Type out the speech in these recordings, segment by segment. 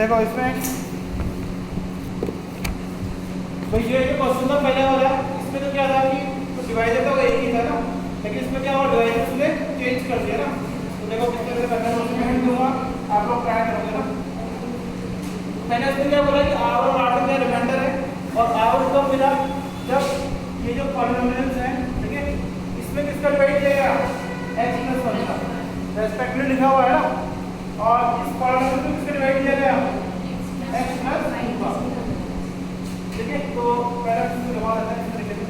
देखो इसमें भाई ये जो क्वेश्चन था पहले वाला, इसमें तो क्या था कि तो डिवाइजर तो एक ही था ना, लेकिन इसमें क्या हुआ डिवाइजर उसने चेंज कर दिया ना। तो देखो किस तरह से करना है उसमें मैं दूंगा, आप लोग ट्राई करोगे ना। मैंने इसमें क्या बोला कि आर और आर का रिमाइंडर है और आर कब मिला जब ये जो पॉलिनोमियल्स हैं, ठीक है, इसमें किसका डिवाइड किया गया x + 1 का रेस्पेक्टिवली लिखा हुआ है ना, और इस पॉलिनोमियल को किसका डिवाइड किया गया x + 2 का, ठीक है। तो पहला इसको लगा देते हैं इस तरीके से।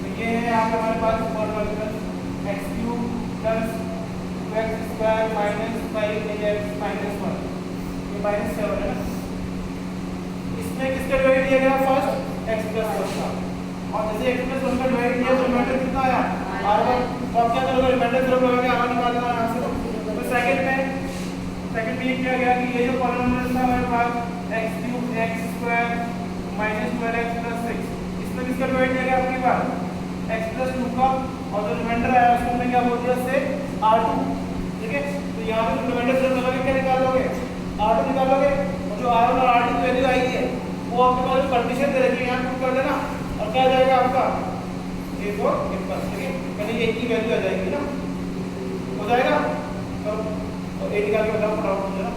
तो ये है यहाँ पे हमारे पास पॉलिनोमियल x³ + 2x² - 5ax - 1, ये -7 है ना। इसमें किसका डिवाइड दिया गया फर्स्ट x + 1 का, और जैसे x + 1 का डिवाइड किया तो रिमाइंडर कितना आया r1। तो आप क्या करोगे रिमाइंडर सिर्फ लगा के r1 निकाल देना यहाँ से। तो सेकंड में ये क्या गया कि ये जो पॉलिनोमियल था हमारे पास x³ x² - 12x + 6, इसमें किसका डिवाइड दिया गया अपनी बार x + 2 का, और जो रिमाइंडर आया उसको हमने क्या बोल दिया से r2, ठीक है। तो यहाँ पे तुम रिमाइंडर सिर्फ लगा के क्या निकालोगे r2 निकालोगे, और जो r1 और r2 की वैल्यू आई है वो आपके पास कंडीशन दे रखी है यहाँ पुट कर देना, और क्या आ जाएगा आपका a for a+, ठीक है, यानी a की वैल्यू आ जाएगी ना, हो जाएगा। तो a निकाल के बताओ फटाफट मुझे ना।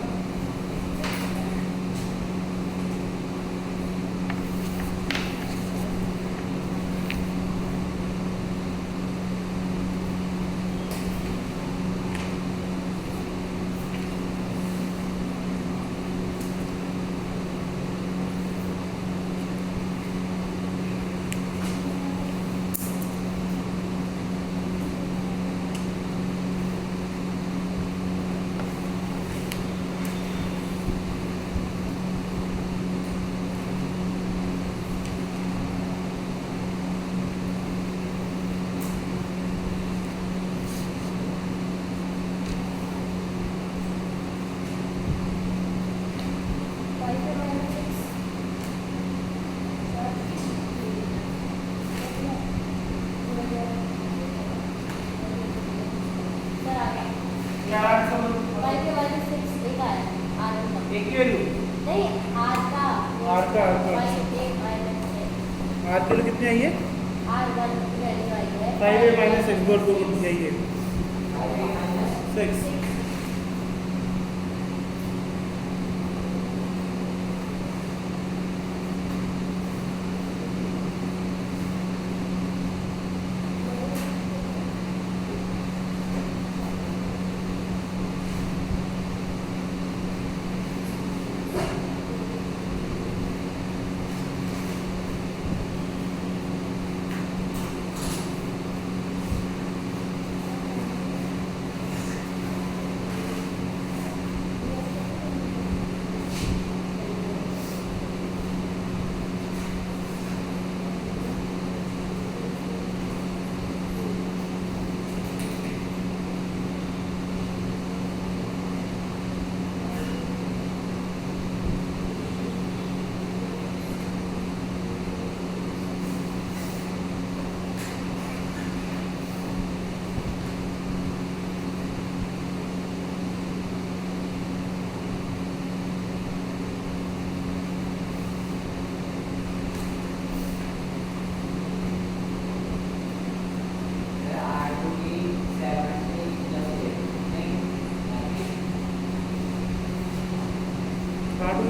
R कितनी आई है R1 की वैल्यू आई है 5a - x बोर्ड को कितनी आई है 6।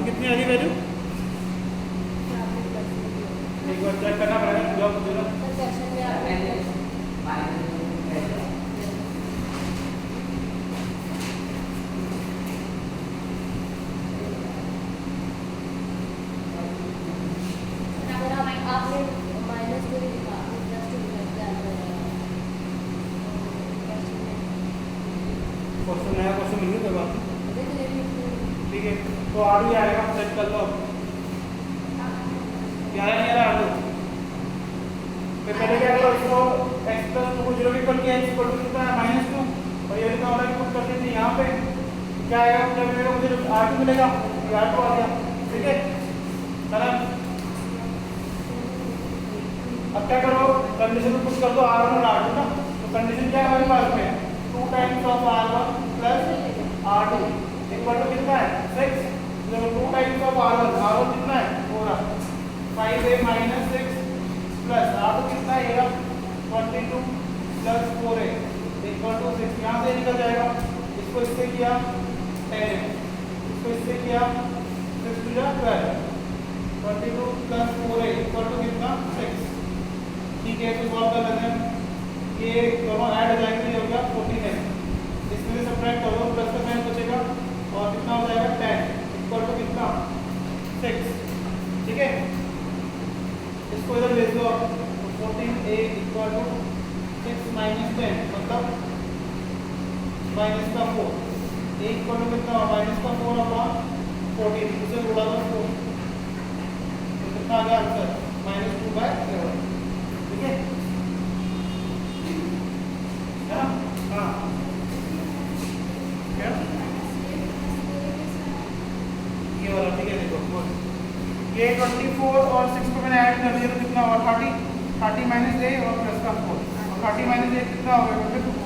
कितनी आ रही वैल्यू एक बार चेक करना पड़ेगा जॉब मुझे ना। क्वेश्चन नया क्वेश्चन मिल गया कोई बात नहीं, ठीक है। तो आर भी आएगा, सेट कर लो क्या है नहीं आ रहा आर तो पहले क्या करो इसको x + 2 को 0 इक्वल किया, x इक्वल टू कितना है -2, और ये लिखा होगा कि पुट करते थे यहाँ पे क्या आएगा मतलब मेरे को मुझे r2 मिलेगा, r2 आ गया, ठीक है। चला अब क्या करो, कंडीशन पुट कर दो R1 और R2 ना। तो कंडीशन क्या है हमारे पास में, 2 times of R1 plus R2 equal to कितना है 6। जब 2 टाइम्स ऑफ R1 कितना है पूरा 5a माइनस 6 प्लस R2 कितना है 22 प्लस 4a इक्वल टू 6। यहाँ से निकल जाएगा, इसको इससे किया 10, इसको इससे किया 6 to 12, 22 plus 4a equal to कितना 6। ठीक है, तो सॉल्व कर लेते हैं, ये दोनों ऐड हो जाएंगे, ये हो गया 14 है, इसमें से सब्ट्रैक्ट कर दो, प्लस का साइन बचेगा और कितना हो जाएगा 10 इक्वल टू कितना 6। ठीक है, इसको इधर भेज दो, 14a इक्वल टू 6 माइनस 10 मतलब माइनस का 4, a इक्वल टू कितना माइनस का 4 अपॉन 14, इसे जोड़ा दो 4, तो कितना आ गया आंसर -2/7। ठीक है ना? हाँ क्या ये वाला, ठीक है देखो ये 24 और 6 को मैंने ऐड कर दिया तो कितना हुआ 30 माइनस a और प्लस का 4, और 30 माइनस a कितना हो गया 22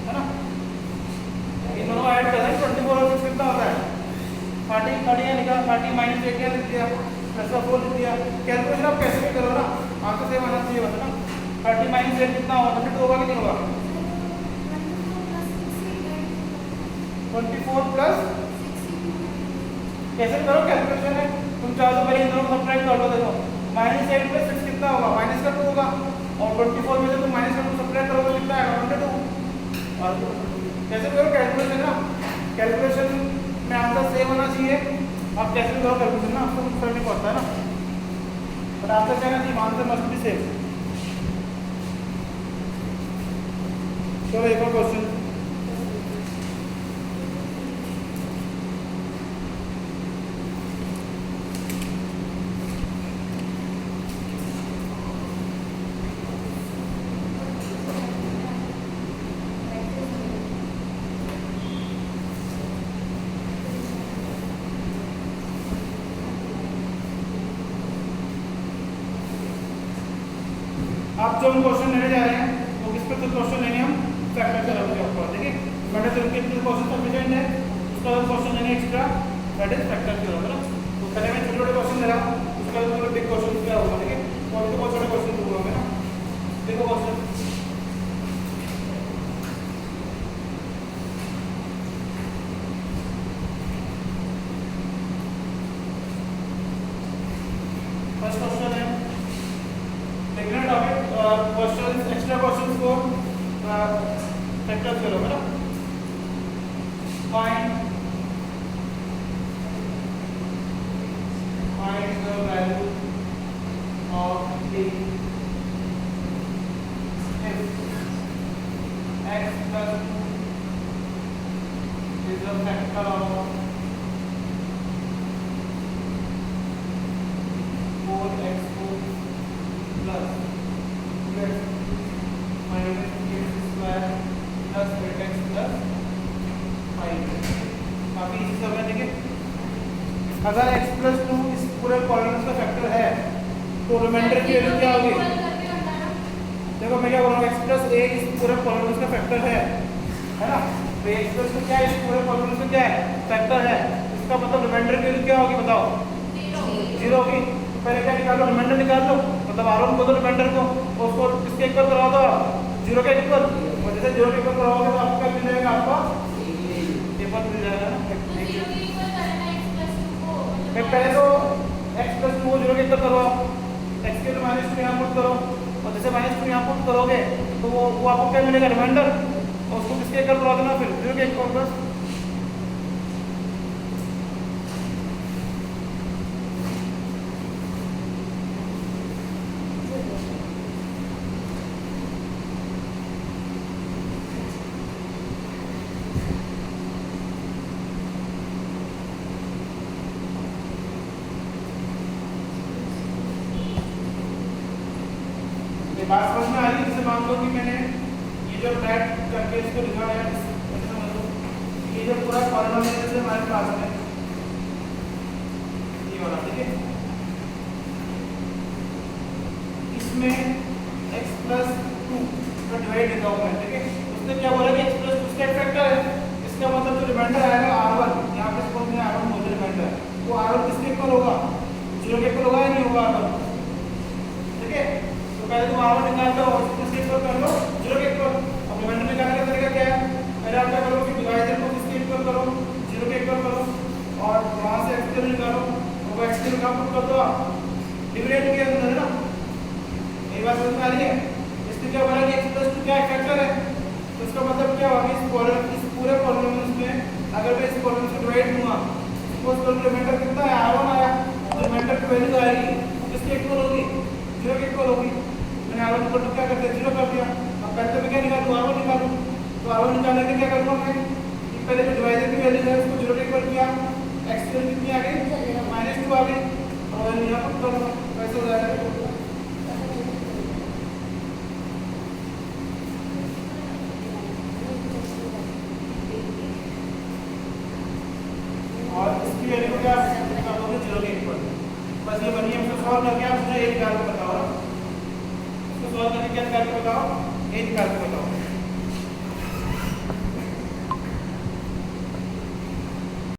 है ना। इन दोनों ऐड कर दें, 24 और 6 कितना होता है 30 निकाल, 30 माइनस a क्या लिख दिया प्लस का 4 लिख दिया। कैलकुलेशन आप कैसे भी करो ना, आंसर सेम आना चाहिए बस ना। 30 माइनस a कितना होगा 22 होगा कि नहीं होगा 24 प्लस कैसे करो कैलकुलेशन है, तुम चाहो तो पहले इन दोनों को सब्ट्रैक्ट कर लो। देखो -8 प्लस 6 कितना होगा माइनस का 2 होगा, और 24 में से तुम माइनस का 2 सब्ट्रैक्ट करोगे कितना आएगा 22। और कैसे करो कैलकुलेशन ना, कैलकुलेशन में आंसर सेम होना चाहिए। आप कैसे भी करो कैलकुलेशन ना, आपको कुछ फर्क नहीं पड़ता है ना, बट आंसर क्या है ना, आंसर मस्ट बी सेम। चलो एक और क्वेश्चन, आप जो हम क्वेश्चन लेने जा रहे हैं वो किस पे तो क्वेश्चन लेंगे हम फैक्टर थ्योरम के ऊपर। देखिए मैंने तो उनके क्वेश्चन सफिशिएंट है, उसका क्वेश्चन लेंगे extra, that is factor theorem है ना। तो पहले मैं छोटे छोटे क्वेश्चन ले रहा हूँ, उसके बाद बिग क्वेश्चन क्या होगा। देखिए और तो बहुत छोटे क्वेश्चन दूंगा मैं ना। देखो क्वेश्चन, फर्स्ट क्वेश्चन है देखना टॉपिक क्वेश्चंस, एक्स्ट्रा क्वेश्चंस को फैक्टर थ्योरम है ना। Find the value of d if x plus 2 is a factor of 4x4 plus 2x minus 3x square plus 8x plus 5। काफी इजी सब है। देखिए अगर x plus 2 इस पूरे पॉलिनोमियल का फैक्टर है तो रिमाइंडर की वैल्यू क्या होगी। देखो मैं क्या बोल रहा हूँ, x plus a इस पूरे पॉलिनोमियल का फैक्टर है ना। तो x plus 2 क्या है, इस पूरे पॉलिनोमियल का क्या है फैक्टर है, इसका मतलब रिमाइंडर की वैल्यू क्या होगी बताओ 0 होगी। पहले क्या निकालो, रिमाइंडर निकाल लो, मतलब R1 को दो रिमाइंडर को, उसको किसके इक्वल करवा दो 0 के इक्वल, और जैसे 0 के इक्वल करवाओगे तो आपको क्या मिल जाएगा, आपका पेपर मिल जाएगा ना। पहले तो x plus 2 0 के इक्वल करवाओ, x के तो -2 यहाँ पुट करो, और जैसे -2 यहाँ पुट करोगे तो वो आपको क्या मिलेगा रिमाइंडर, और उसको किसके इक्वल करवा देना फिर 0 के इक्वल बस। बात समझ में आ रही है। जैसे मान लो कि मैंने ये जो ब्रैकेट करके इसको लिखा है, समझ लो ये जो पूरा पॉलिनोमियल है हमारे पास में ये वाला, ठीक है। इस इसमें x प्लस 2 का डिवाइड देता हूँ मैं, ठीक है। उसने क्या बोला कि x प्लस 2 इसका फैक्टर है, इसका मतलब जो रिमाइंडर आएगा r1, यहाँ पे सपोज में r1 बोल रिमाइंडर, तो r1 किसके इक्वल होगा, 0 के इक्वल होगा या नहीं होगा r1, ठीक है। तो पहले तुम r1 निकाल लो और किसके इक्वल कर लो, 0 के इक्वल। अब रिमाइंडर निकालने का तरीका क्या है, पहले आप क्या करो कि डिवाइडर को किसके इक्वल करो, 0 के इक्वल करो, और वहां से x की वैल्यू निकालो, और वो x की वैल्यू का पुट कर दो आप डिविडेंड के अंदर, है ना। ये बात समझ में आ रही है। इसने क्या बोला कि x प्लस 2 क्या फैक्टर है, तो इसका मतलब क्या होगा, इस पूरे पॉलिनोमियल में अगर मैं इस पॉलिनोमियल से डिवाइड दूंगा, सपोज करो रिमाइंडर कितना है, r1 आया, तो रिमाइंडर की वैल्यू आएगी किसके इक्वल होगी, 0 के इक्वल होगी। मैंने r1 को क्या कर दिया, 0 कर दिया। अब पहले मैं क्या निकालूं, r1 निकालूं, तो r1 निकालने के क्या करूंगा मैं, कि पहले जो डिवाइडर की वैल्यू है उसको 0 के इक्वल किया, x की वैल्यू कितनी आ गई, -2 आ गई, और वैल्यू यहां पुट कर दूंगा, कैसे हो जाएगा। और इसकी वैल्यू क्या कर दोगे, 0 के इक्वल। बस ये बनी, हमको सॉल्व करके आप मुझे एक निकाल के बताओ, इसको सॉल्व करके क्या निकाल के बताओ, एक निकाल के बताओ।